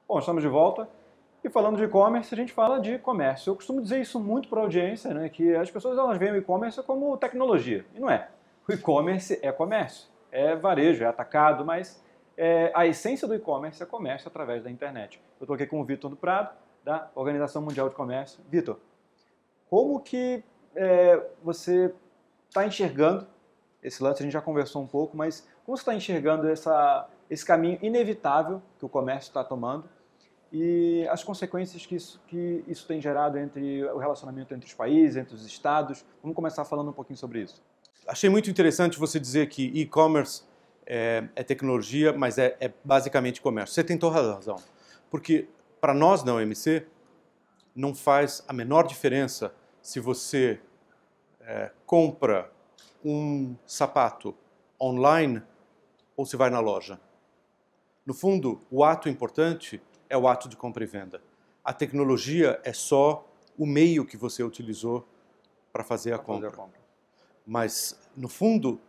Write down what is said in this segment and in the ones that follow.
Bom, estamos de volta. E falando de e-commerce, a gente fala de comércio. Eu costumo dizer isso muito para a audiência, né, que as pessoas elas veem o e-commerce como tecnologia. E não é. O e-commerce é comércio, é varejo, é atacado, mas a essência do e-commerce é comércio através da internet. Eu estou aqui com o Vitor do Prado, da Organização Mundial de Comércio. Vitor, como que você está enxergando esse lance? A gente já conversou um pouco, mas como você está enxergando esse caminho inevitável que o comércio está tomando e as consequências que isso tem gerado entre o relacionamento entre os países, entre os estados? Vamos começar falando um pouquinho sobre isso. Achei muito interessante você dizer que e-commerce é tecnologia, mas é basicamente comércio. Você tem toda a razão. Porque para nós na OMC não faz a menor diferença se você compra um sapato online ou se vai na loja. No fundo, o ato importante é o ato de compra e venda. A tecnologia é só o meio que você utilizou para fazer a compra. Mas, no fundo,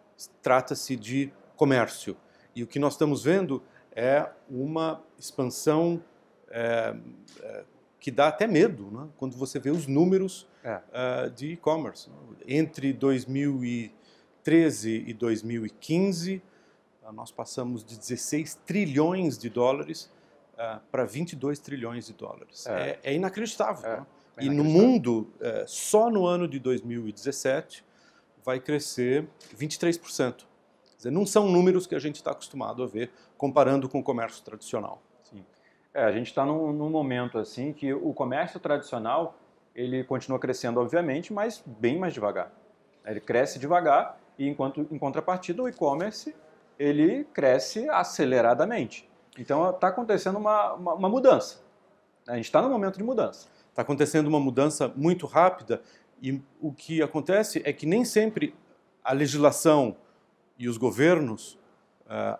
trata-se de comércio. E o que nós estamos vendo é uma expansão que dá até medo, né? Quando você vê os números de e-commerce. Entre 2013 e 2015, nós passamos de 16 trilhões de dólares para 22 trilhões de dólares. É inacreditável. Né? E no mundo, só no ano de 2017, vai crescer 23%. Quer dizer, não são números que a gente está acostumado a ver comparando com o comércio tradicional. Sim. A gente está num momento assim que o comércio tradicional ele continua crescendo, obviamente, mas bem mais devagar. Ele cresce devagar e, em contrapartida, o e-commerce ele cresce aceleradamente. Então, está acontecendo uma mudança. A gente está num momento de mudança. Está acontecendo uma mudança muito rápida e o que acontece é que nem sempre a legislação e os governos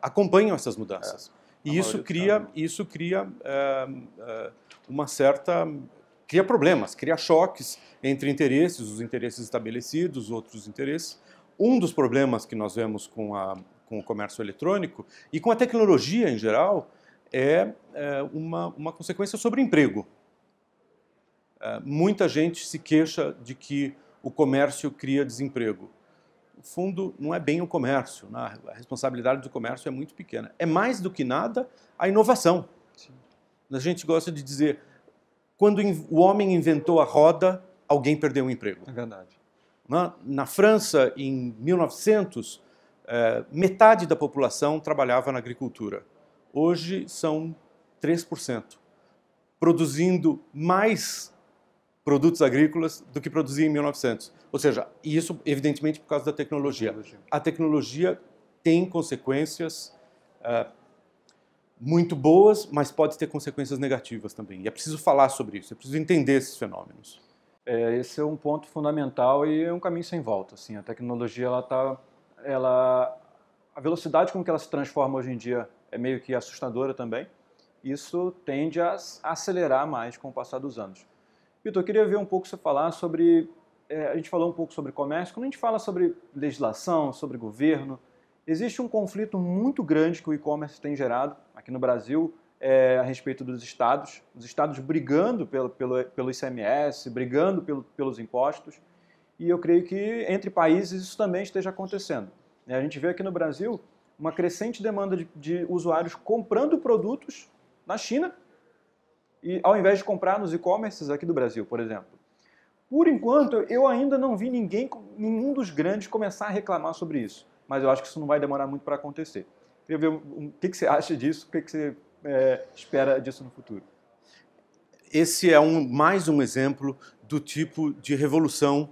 acompanham essas mudanças. E isso cria cria problemas, cria choques entre interesses, os interesses estabelecidos, outros interesses. Um dos problemas que nós vemos com o comércio eletrônico e com a tecnologia em geral é uma consequência sobre emprego. Muita gente se queixa de que o comércio cria desemprego. No fundo, não é bem o comércio, né? A responsabilidade do comércio é muito pequena. É mais do que nada a inovação. Sim. A gente gosta de dizer, quando o homem inventou a roda, alguém perdeu o emprego. É verdade. Na França, em 1900, metade da população trabalhava na agricultura. Hoje são 3%, produzindo mais produtos agrícolas do que produzia em 1900. Ou seja, isso evidentemente por causa da tecnologia. A tecnologia tem consequências muito boas, mas pode ter consequências negativas também. E é preciso falar sobre isso, é preciso entender esses fenômenos. Esse é um ponto fundamental e é um caminho sem volta. Assim, a tecnologia, a velocidade com que ela se transforma hoje em dia é meio que assustadora também. Isso tende a acelerar mais com o passar dos anos. Vitor, eu queria ver um pouco você falar sobre... a gente falou um pouco sobre comércio. Quando a gente fala sobre legislação, sobre governo, existe um conflito muito grande que o e-commerce tem gerado aqui no Brasil a respeito dos estados. Os estados brigando pelo ICMS, brigando pelos impostos. E eu creio que entre países isso também esteja acontecendo. A gente vê aqui no Brasil uma crescente demanda de usuários comprando produtos na China, e ao invés de comprar nos e-commerces aqui do Brasil, por exemplo. Por enquanto, eu ainda não vi nenhum dos grandes começar a reclamar sobre isso, mas eu acho que isso não vai demorar muito para acontecer. Queria ver o que você acha disso, o que você espera disso no futuro. Esse é mais um exemplo do tipo de revolução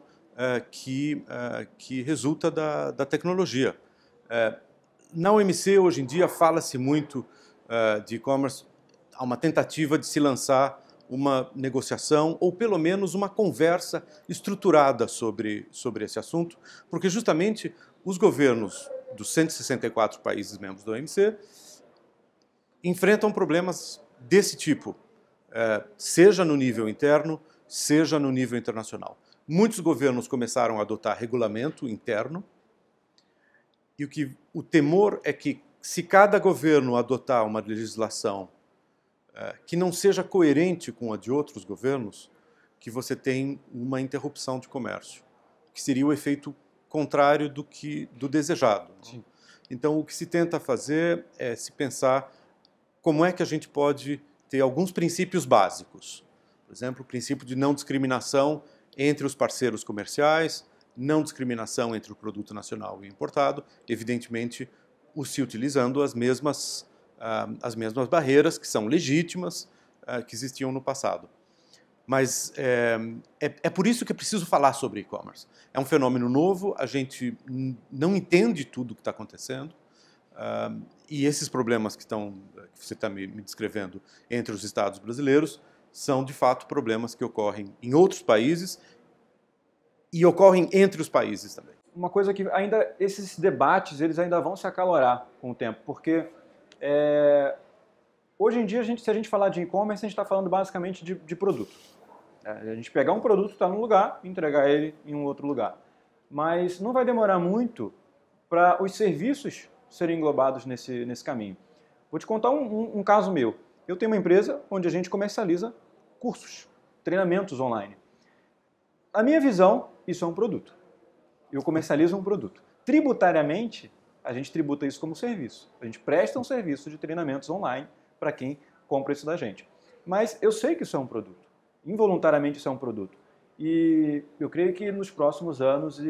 que resulta da tecnologia. Na OMC, hoje em dia, fala-se muito de e-commerce. Há uma tentativa de se lançar uma negociação ou pelo menos uma conversa estruturada sobre esse assunto, porque justamente os governos dos 164 países membros da OMC enfrentam problemas desse tipo, seja no nível interno, seja no nível internacional. Muitos governos começaram a adotar regulamento interno e o temor é que se cada governo adotar uma legislação que não seja coerente com a de outros governos, que você tem uma interrupção de comércio, que seria o efeito contrário do desejado. Sim. Então, o que se tenta fazer é se pensar como é que a gente pode ter alguns princípios básicos. Por exemplo, o princípio de não discriminação entre os parceiros comerciais, não discriminação entre o produto nacional e importado, evidentemente, se utilizando as mesmas barreiras que são legítimas, que existiam no passado. Mas é por isso que é preciso falar sobre e-commerce. É um fenômeno novo, a gente não entende tudo o que está acontecendo, e esses problemas que você está me descrevendo entre os estados brasileiros são, de fato, problemas que ocorrem em outros países e ocorrem entre os países também. Uma coisa que ainda, esses debates, eles ainda vão se acalorar com o tempo, porque hoje em dia, se a gente falar de e-commerce, a gente está falando basicamente de produto. A gente pegar um produto que está num lugar e entregar ele em um outro lugar. Mas não vai demorar muito para os serviços serem englobados nesse caminho. Vou te contar um caso meu. Eu tenho uma empresa onde a gente comercializa cursos, treinamentos online. Na minha visão, isso é um produto. Eu comercializo um produto. Tributariamente, a gente tributa isso como serviço. A gente presta um serviço de treinamentos online para quem compra isso da gente. Mas eu sei que isso é um produto. Involuntariamente isso é um produto. E eu creio que nos próximos anos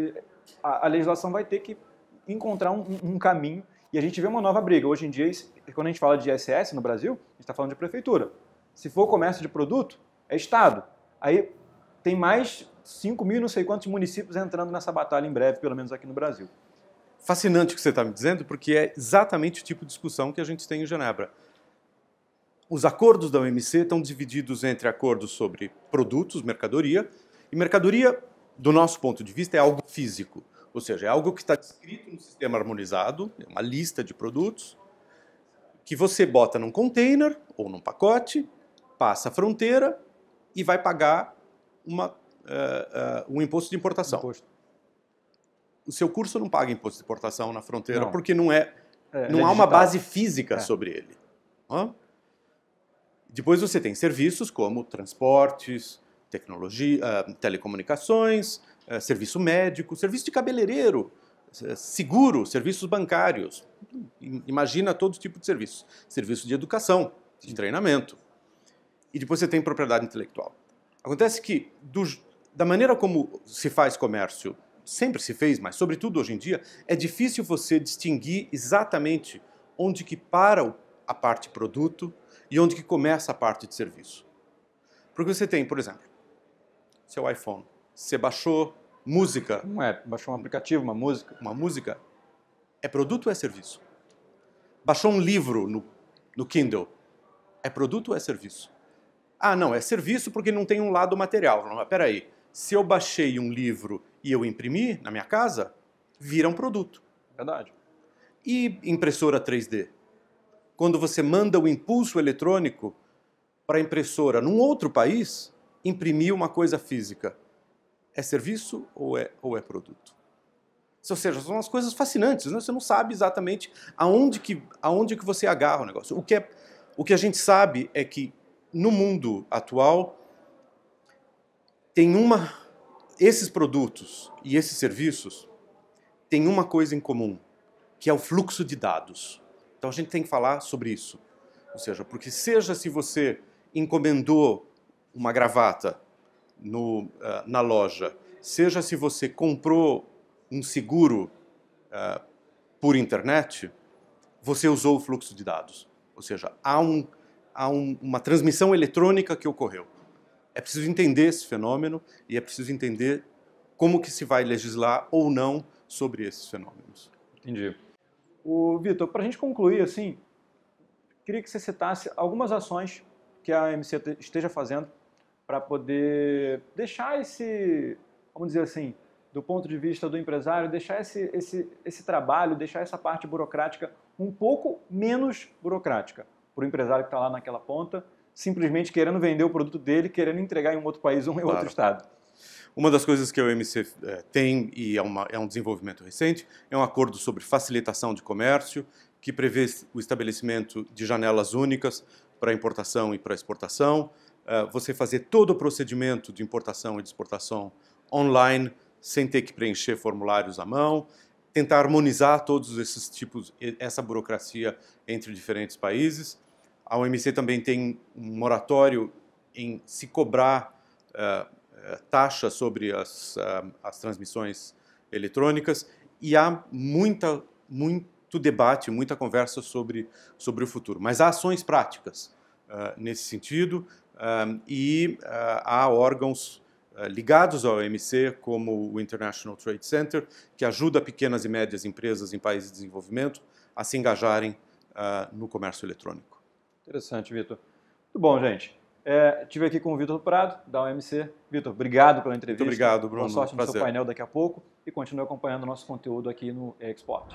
a legislação vai ter que encontrar um caminho e a gente vê uma nova briga. Hoje em dia, quando a gente fala de ISS no Brasil, a gente está falando de prefeitura. Se for comércio de produto, é Estado. Aí tem mais 5.000 não sei quantos municípios entrando nessa batalha em breve, pelo menos aqui no Brasil. Fascinante o que você está me dizendo, porque é exatamente o tipo de discussão que a gente tem em Genebra. Os acordos da OMC estão divididos entre acordos sobre produtos, mercadoria, e mercadoria, do nosso ponto de vista, é algo físico, ou seja, é algo que está descrito no sistema harmonizado, é uma lista de produtos, que você bota num container ou num pacote, passa a fronteira e vai pagar um imposto de importação. O seu curso não paga imposto de importação na fronteira, porque não há uma base física sobre ele. Depois você tem serviços como transportes, tecnologia, telecomunicações, serviço médico, serviço de cabeleireiro, seguro, serviços bancários. Imagina todo tipo de serviços. Serviço de educação, de treinamento. E depois você tem propriedade intelectual. Acontece que, da maneira como se faz comércio, sempre se fez, mas sobretudo hoje em dia, é difícil você distinguir exatamente onde que para a parte produto e onde que começa a parte de serviço. Porque você tem, por exemplo, seu iPhone, você baixou música. Baixou um aplicativo, uma música. Uma música é produto ou é serviço? Baixou um livro no Kindle, é produto ou é serviço? Ah, não, é serviço porque não tem um lado material. Não, espera aí, se eu baixei um livro e eu imprimi na minha casa, vira um produto. Verdade. E impressora 3D? Quando você manda o impulso eletrônico para a impressora num outro país, imprimir uma coisa física, é serviço ou é produto? Ou seja, são umas coisas fascinantes, né? Você não sabe exatamente aonde que você agarra o negócio. O que a gente sabe é que no mundo atual esses produtos e esses serviços têm uma coisa em comum, que é o fluxo de dados. Então a gente tem que falar sobre isso. Ou seja, porque se você encomendou uma gravata na loja, seja se você comprou um seguro por internet, você usou o fluxo de dados. Ou seja, há uma transmissão eletrônica que ocorreu. É preciso entender esse fenômeno e é preciso entender como que se vai legislar ou não sobre esses fenômenos. Entendi. Vitor, para a gente concluir, assim, queria que você citasse algumas ações que a OMC esteja fazendo para poder deixar vamos dizer assim, do ponto de vista do empresário, deixar esse trabalho, deixar essa parte burocrática um pouco menos burocrática para o empresário que está lá naquela ponta, simplesmente querendo vender o produto dele, querendo entregar em um outro país ou em outro estado. Uma das coisas que a OMC tem, e é um desenvolvimento recente, é um acordo sobre facilitação de comércio, que prevê o estabelecimento de janelas únicas para importação e para exportação, você fazer todo o procedimento de importação e de exportação online, sem ter que preencher formulários à mão, tentar harmonizar todos esses tipos, essa burocracia entre diferentes países. A OMC também tem um moratório em se cobrar taxa sobre as transmissões eletrônicas, e há muito debate, muita conversa sobre o futuro. Mas há ações práticas nesse sentido, e há órgãos ligados ao OMC, como o International Trade Center, que ajuda pequenas e médias empresas em países de desenvolvimento a se engajarem no comércio eletrônico. Interessante, Vitor. Muito bom, gente. Estive aqui com o Vitor Prado, da OMC. Vitor, obrigado pela entrevista. Muito obrigado, Bruno. Boa sorte no Prazer. seu painel daqui a pouco e continue acompanhando o nosso conteúdo aqui no Export.